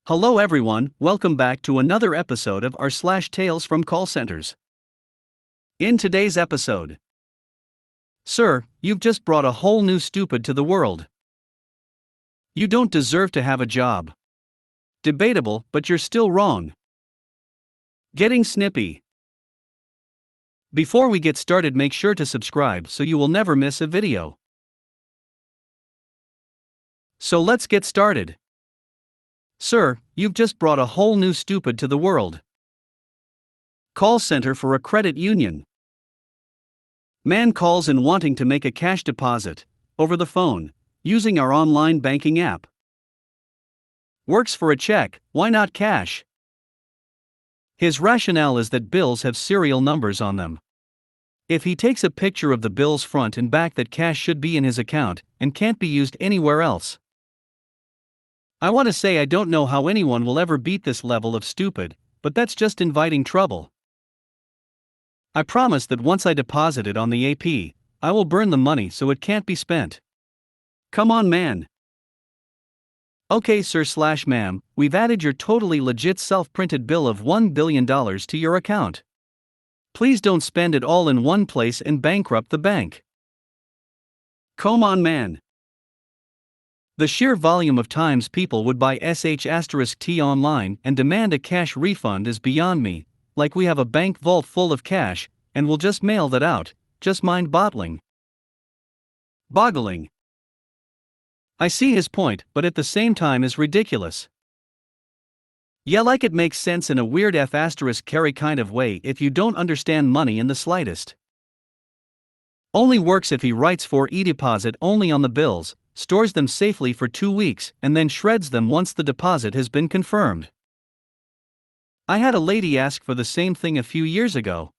Hello everyone, welcome back to another episode of r/slash Tales from Call Centers. In today's episode, Sir, you've just brought a whole new stupid to the world. You don't deserve to have a job. Debatable, but you're still wrong. Getting snippy. Before we get started, make sure to subscribe so you will never miss a video. So let's get started. Sir, you've just brought a whole new stupid to the world. Call center for a credit union. Man calls in wanting to make a cash deposit, over the phone, using our online banking app. Works for a check, why not cash? His rationale is that bills have serial numbers on them. If he takes a picture of the bill's front and back, that cash should be in his account, and can't be used anywhere else. I want to say I don't know how anyone will ever beat this level of stupid, but that's just inviting trouble. I promise that once I deposit it on the AP, I will burn the money so it can't be spent. Come on, man. Okay, sir/ma'am, we've added your totally legit self-printed bill of $1 billion to your account. Please don't spend it all in one place and bankrupt the bank. Come on, man. The sheer volume of times people would buy sh*t online and demand a cash refund is beyond me, like we have a bank vault full of cash, and we'll just mail that out, just mind-boggling. Boggling. I see his point, but at the same time is ridiculous. Yeah, like it makes sense in a weird f***carry kind of way if you don't understand money in the slightest. Only works if he writes for e-deposit only on the bills, stores them safely for 2 weeks, and then shreds them once the deposit has been confirmed. I had a lady ask for the same thing a few years ago.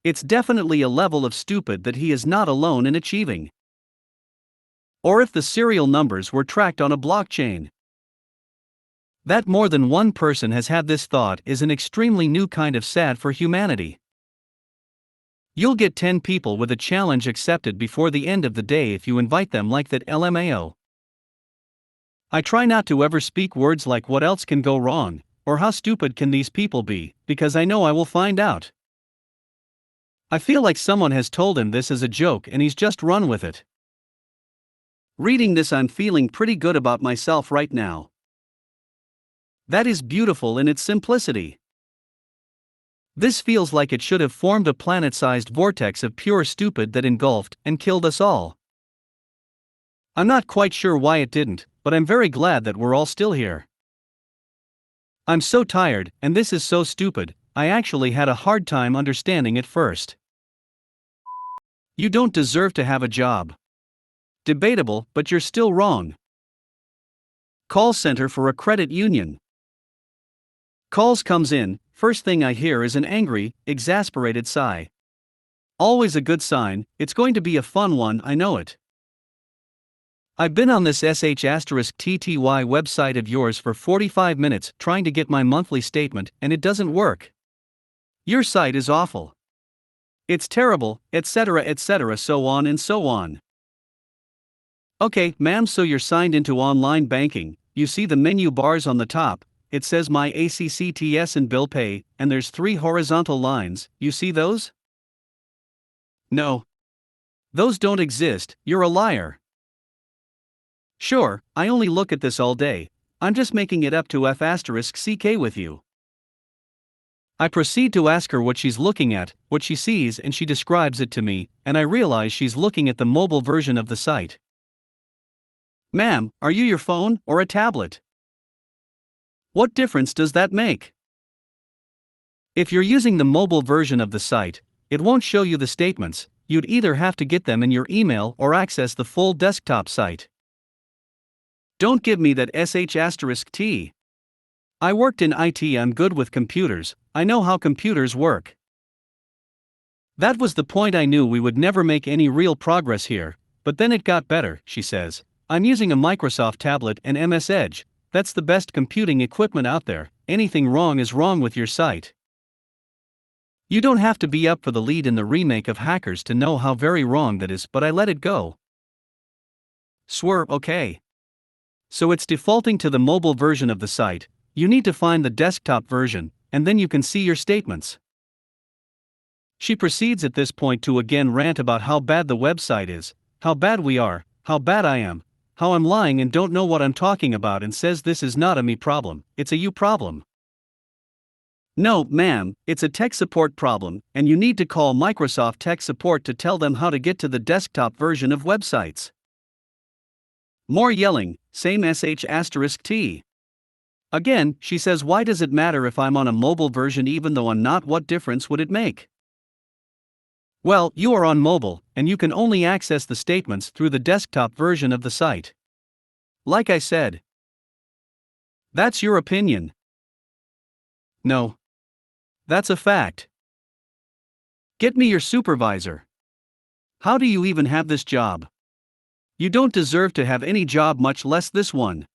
It's definitely a level of stupid that he is not alone in achieving. Or if the serial numbers were tracked on a blockchain. That more than one person has had this thought is an extremely new kind of sad for humanity. You'll get 10 people with a challenge accepted before the end of the day if you invite them like that. LMAO. I try not to ever speak words like what else can go wrong, or how stupid can these people be, because I know I will find out. I feel like someone has told him this as a joke and he's just run with it. Reading this, I'm feeling pretty good about myself right now. That is beautiful in its simplicity. This feels like it should have formed a planet-sized vortex of pure stupid that engulfed and killed us all. I'm not quite sure why it didn't, but I'm very glad that we're all still here. I'm so tired, and this is so stupid, I actually had a hard time understanding it first. You don't deserve to have a job. Debatable, but you're still wrong. Call center for a credit union. Calls comes in, first thing I hear is an angry, exasperated sigh. Always a good sign, it's going to be a fun one, I know it. I've been on this sh*tty website of yours for 45 minutes trying to get my monthly statement and it doesn't work. Your site is awful. It's terrible, etc., so on and so on. Okay, ma'am, so you're signed into online banking, you see the menu bars on the top. It says my ACCTS and bill pay, and there's 3 horizontal lines, you see those? No. Those don't exist, you're a liar. Sure, I only look at this all day, I'm just making it up to f***ck with you. I proceed to ask her what she's looking at, what she sees, and she describes it to me, and I realize she's looking at the mobile version of the site. Ma'am, are you your phone or a tablet? What difference does that make? If you're using the mobile version of the site, it won't show you the statements, you'd either have to get them in your email or access the full desktop site. Don't give me that sh*t. I worked in IT, I'm good with computers, I know how computers work. That was the point. I knew we would never make any real progress here, but then it got better, she says. I'm using a Microsoft tablet and MS Edge. That's the best computing equipment out there, anything wrong is wrong with your site. You don't have to be up for the lead in the remake of Hackers to know how very wrong that is, but I let it go. Swear, okay. So it's defaulting to the mobile version of the site, You need to find the desktop version, and then you can see your statements. She proceeds at this point to again rant about how bad the website is, how bad we are, how bad I am, how I'm lying and don't know what I'm talking about, and says this is not a me problem, it's a you problem. No, ma'am, it's a tech support problem, and you need to call Microsoft Tech Support to tell them how to get to the desktop version of websites. More yelling, same sh*t. Again, she says, why does it matter if I'm on a mobile version even though I'm not? What difference would it make? Well, you are on mobile, and you can only access the statements through the desktop version of the site. Like I said. That's your opinion. No. That's a fact. Get me your supervisor. How do you even have this job? You don't deserve to have any job, much less this one.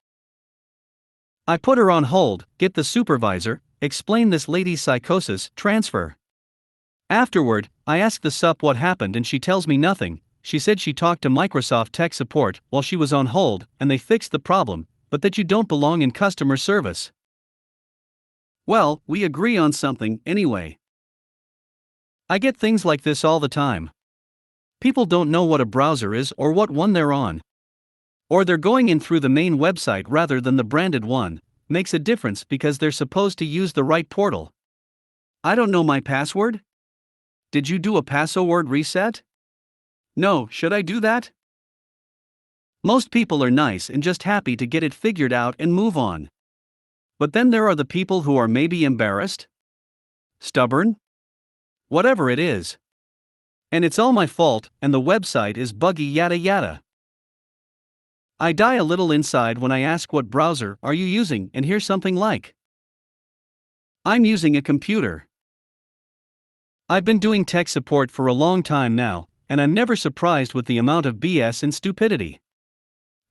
I put her on hold, get the supervisor, explain this lady's psychosis, transfer. Afterward, I ask the sup what happened and she tells me nothing. She said she talked to Microsoft Tech Support while she was on hold and they fixed the problem, but that you don't belong in customer service. Well, we agree on something, anyway. I get things like this all the time. People don't know what a browser is or what one they're on. Or they're going in through the main website rather than the branded one. Makes a difference because they're supposed to use the right portal. I don't know my password? Did you do a password reset? No, should I do that? Most people are nice and just happy to get it figured out and move on. But then there are the people who are maybe embarrassed? Stubborn? Whatever it is. And it's all my fault, and the website is buggy, yada yada. I die a little inside when I ask what browser are you using and hear something like, I'm using a computer. I've been doing tech support for a long time now, and I'm never surprised with the amount of BS and stupidity.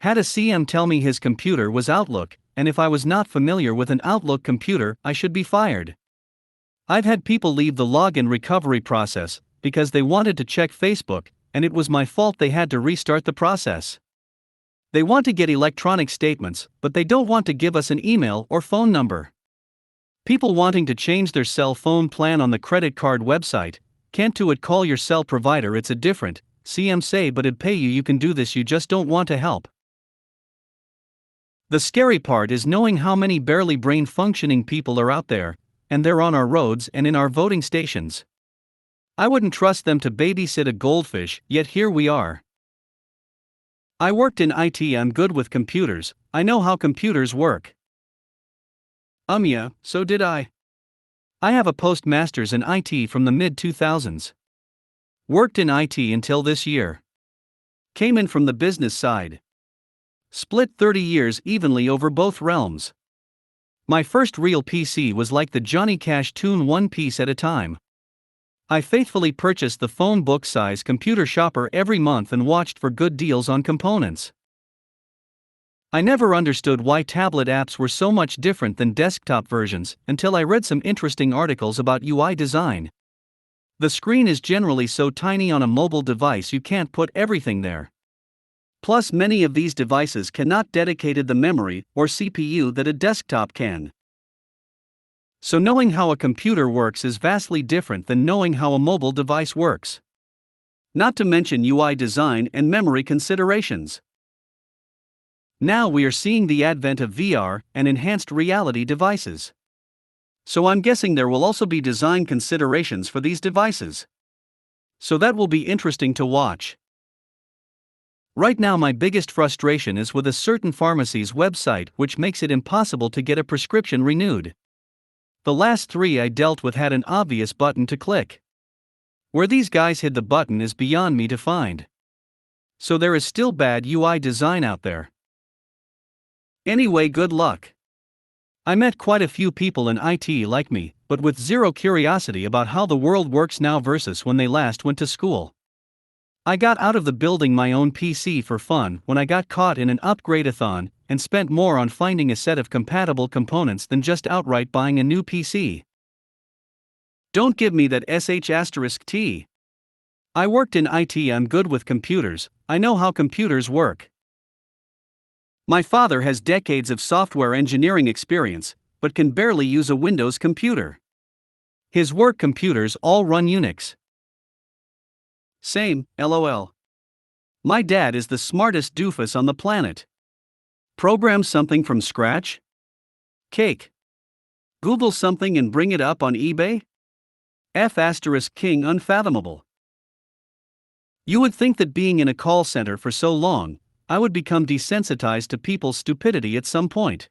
Had a CM tell me his computer was Outlook, and if I was not familiar with an Outlook computer, I should be fired. I've had people leave the login recovery process because they wanted to check Facebook, and it was my fault they had to restart the process. They want to get electronic statements, but they don't want to give us an email or phone number. People wanting to change their cell phone plan on the credit card website, can't do it, call your cell provider, it's a different, CM say but it'd pay you, you can do this, you just don't want to help. The scary part is knowing how many barely brain functioning people are out there, and they're on our roads and in our voting stations. I wouldn't trust them to babysit a goldfish, yet here we are. I worked in IT, I'm good with computers, I know how computers work. Yeah, so did I. I have a postmaster's in IT from the mid-2000s. Worked in IT until this year. Came in from the business side. Split 30 years evenly over both realms. My first real PC was like the Johnny Cash tune, one piece at a time. I faithfully purchased the phone book size computer shopper every month and watched for good deals on components. I never understood why tablet apps were so much different than desktop versions until I read some interesting articles about UI design. The screen is generally so tiny on a mobile device you can't put everything there. Plus, many of these devices cannot dedicate the memory or CPU that a desktop can. So knowing how a computer works is vastly different than knowing how a mobile device works. Not to mention UI design and memory considerations. Now we are seeing the advent of VR and enhanced reality devices. So I'm guessing there will also be design considerations for these devices. So that will be interesting to watch. Right now my biggest frustration is with a certain pharmacy's website which makes it impossible to get a prescription renewed. The last 3 I dealt with had an obvious button to click. Where these guys hid the button is beyond me to find. So there is still bad UI design out there. Anyway, good luck. I met quite a few people in IT like me, but with zero curiosity about how the world works now versus when they last went to school. I got out of the building my own PC for fun when I got caught in an upgrade-a-thon and spent more on finding a set of compatible components than just outright buying a new PC. Don't give me that sh*t. I worked in IT, I'm good with computers, I know how computers work. My father has decades of software engineering experience, but can barely use a Windows computer. His work computers all run Unix. Same, lol. My dad is the smartest doofus on the planet. Program something from scratch? Cake. Google something and bring it up on eBay? King unfathomable. You would think that being in a call center for so long, I would become desensitized to people's stupidity at some point.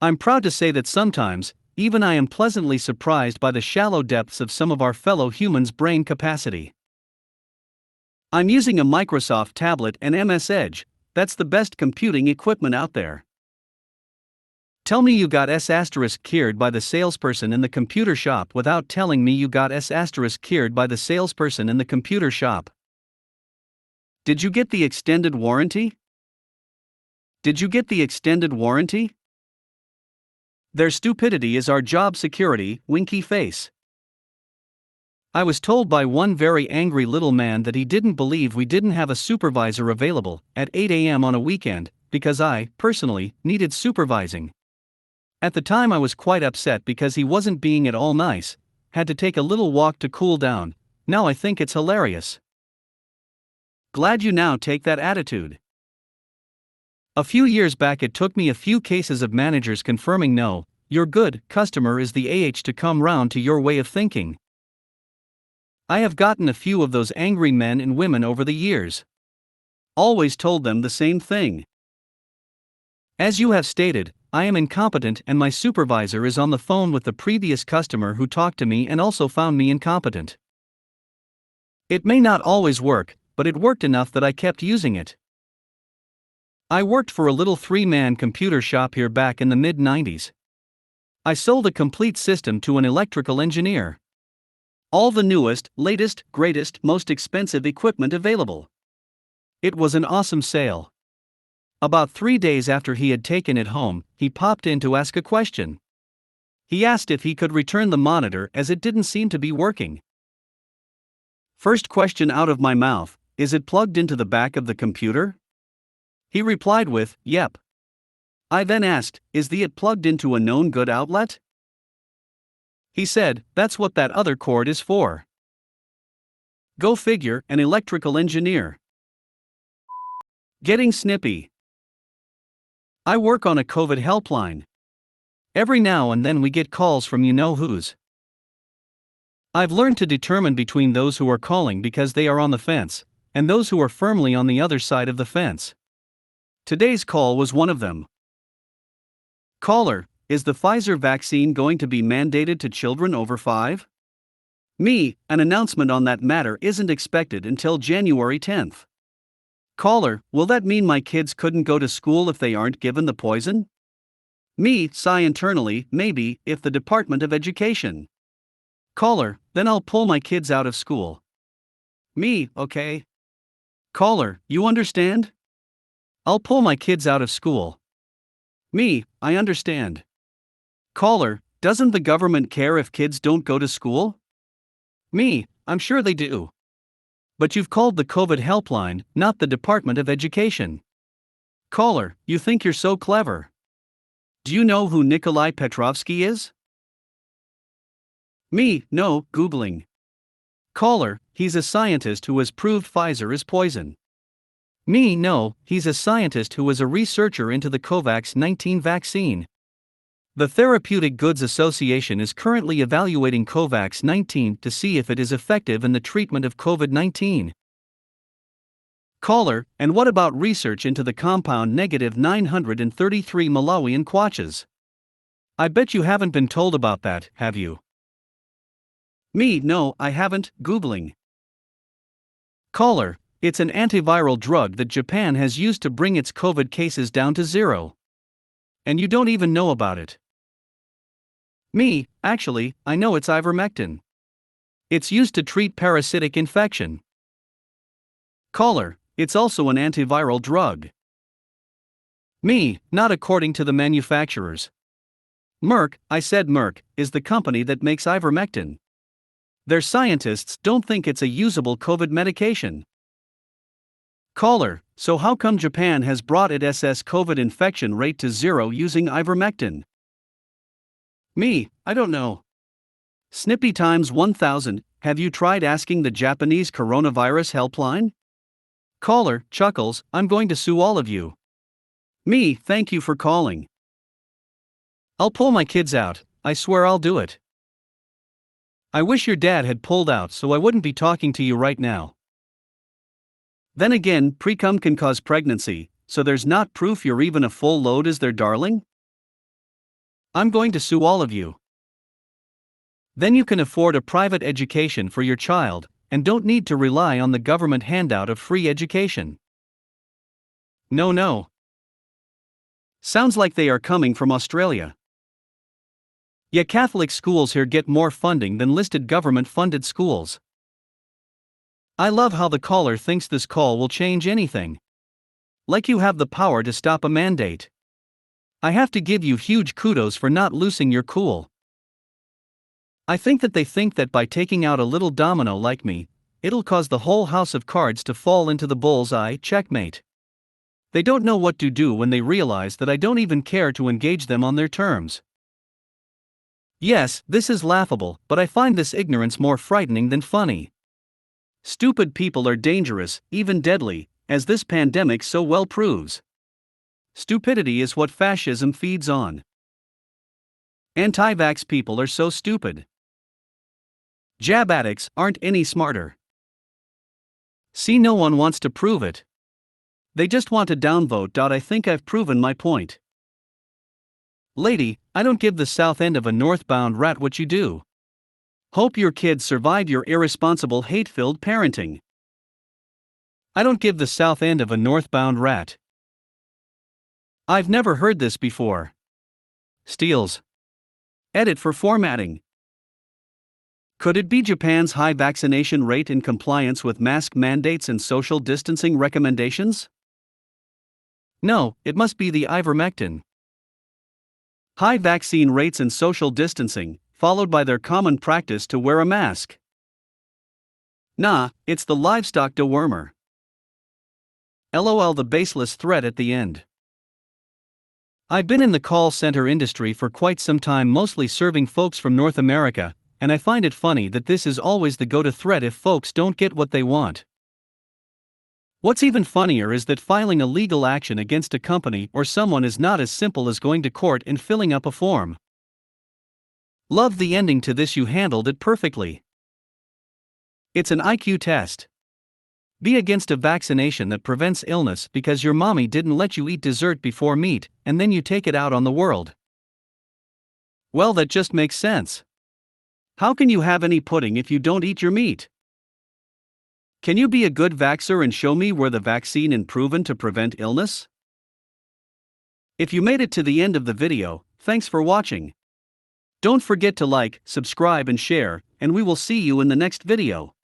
I'm proud to say that sometimes, even I am pleasantly surprised by the shallow depths of some of our fellow humans' brain capacity. I'm using a Microsoft tablet and MS Edge. That's the best computing equipment out there. Tell me you got S******ed by the salesperson in the computer shop without telling me you got S*******ed by the salesperson in the computer shop. Did you get the extended warranty? Did you get the extended warranty? Their stupidity is our job security, winky face. I was told by one very angry little man that he didn't believe we didn't have a supervisor available at 8 a.m. on a weekend, because I, personally, needed supervising. At the time I was quite upset because he wasn't being at all nice, had to take a little walk to cool down. Now I think it's hilarious. Glad you now take that attitude. A few years back it took me a few cases of managers confirming no, your good customer is the to come round to your way of thinking. I have gotten a few of those angry men and women over the years. Always told them the same thing. As you have stated, I am incompetent and my supervisor is on the phone with the previous customer who talked to me and also found me incompetent. It may not always work, but it worked enough that I kept using it. I worked for a little 3-man computer shop here back in the mid-90s. I sold a complete system to an electrical engineer. All the newest, latest, greatest, most expensive equipment available. It was an awesome sale. About 3 days after he had taken it home, he popped in to ask a question. He asked if he could return the monitor as it didn't seem to be working. First question out of my mouth, is it plugged into the back of the computer? He replied with, yep. I then asked, is the it plugged into a known good outlet? He said, that's what that other cord is for. Go figure, an electrical engineer. Getting snippy. I work on a COVID helpline. Every now and then we get calls from you-know-whos. I've learned to determine between those who are calling because they are on the fence, and those who are firmly on the other side of the fence. Today's call was one of them. Caller, is the Pfizer vaccine going to be mandated to children over 5? Me, an announcement on that matter isn't expected until January 10th. Caller, will that mean my kids couldn't go to school if they aren't given the poison? Me, sigh internally, maybe, if the Department of Education. Caller, then I'll pull my kids out of school. Me, okay. Caller, you understand? I'll pull my kids out of school. Me, I understand. Caller, doesn't the government care if kids don't go to school? Me, I'm sure they do. But you've called the COVID helpline, not the Department of Education. Caller, you think you're so clever. Do you know who Nikolai Petrovsky is? Me, no, Googling. Caller, he's a scientist who has proved Pfizer is poison. Me, no, he's a scientist who is a researcher into the COVID-19 vaccine. The Therapeutic Goods Association is currently evaluating COVID-19 to see if it is effective in the treatment of COVID-19. Caller, and what about research into the compound -933 Malawian kwaches? I bet you haven't been told about that, have you? Me, no, I haven't, Googling. Caller, it's an antiviral drug that Japan has used to bring its COVID cases down to 0. And you don't even know about it. Me, actually, I know it's ivermectin. It's used to treat parasitic infection. Caller, it's also an antiviral drug. Me, not according to the manufacturers. Merck, I said Merck, is the company that makes ivermectin. Their scientists don't think it's a usable COVID medication. Caller, so how come Japan has brought its COVID infection rate to 0 using ivermectin? Me, I don't know. Snippy times 1000, have you tried asking the Japanese coronavirus helpline? Caller, chuckles, I'm going to sue all of you. Me, thank you for calling. I'll pull my kids out, I swear I'll do it. I wish your dad had pulled out so I wouldn't be talking to you right now. Then again, pre-cum can cause pregnancy, so there's not proof you're even a full load, is there, darling? I'm going to sue all of you. Then you can afford a private education for your child, and don't need to rely on the government handout of free education. No. Sounds like they are coming from Australia. Yeah, Catholic schools here get more funding than listed government-funded schools. I love how the caller thinks this call will change anything. Like you have the power to stop a mandate. I have to give you huge kudos for not losing your cool. I think that by taking out a little domino like me, it'll cause the whole house of cards to fall into the bull's eye, checkmate. They don't know what to do when they realize that I don't even care to engage them on their terms. Yes, this is laughable, but I find this ignorance more frightening than funny. Stupid people are dangerous, even deadly, as this pandemic so well proves. Stupidity is what fascism feeds on. Anti-vax people are so stupid. Jab addicts aren't any smarter. See, no one wants to prove it. They just want to downvote. I think I've proven my point. Lady, I don't give the south end of a northbound rat what you do. Hope your kids survive your irresponsible, hate-filled parenting. I don't give the south end of a northbound rat. I've never heard this before. Steals. Edit for formatting. Could it be Japan's high vaccination rate in compliance with mask mandates and social distancing recommendations? No, it must be the ivermectin. High vaccine rates and social distancing, followed by their common practice to wear a mask. Nah, it's the livestock dewormer. LOL, the baseless threat at the end. I've been in the call center industry for quite some time, mostly serving folks from North America, and I find it funny that this is always the go-to threat if folks don't get what they want. What's even funnier is that filing a legal action against a company or someone is not as simple as going to court and filling up a form. Love the ending to this, you handled it perfectly. It's an IQ test. Be against a vaccination that prevents illness because your mommy didn't let you eat dessert before meat, and then you take it out on the world. Well, that just makes sense. How can you have any pudding if you don't eat your meat? Can you be a good vaxxer and show me where the vaccine is proven to prevent illness? If you made it to the end of the video, thanks for watching. Don't forget to like, subscribe and share, and we will see you in the next video.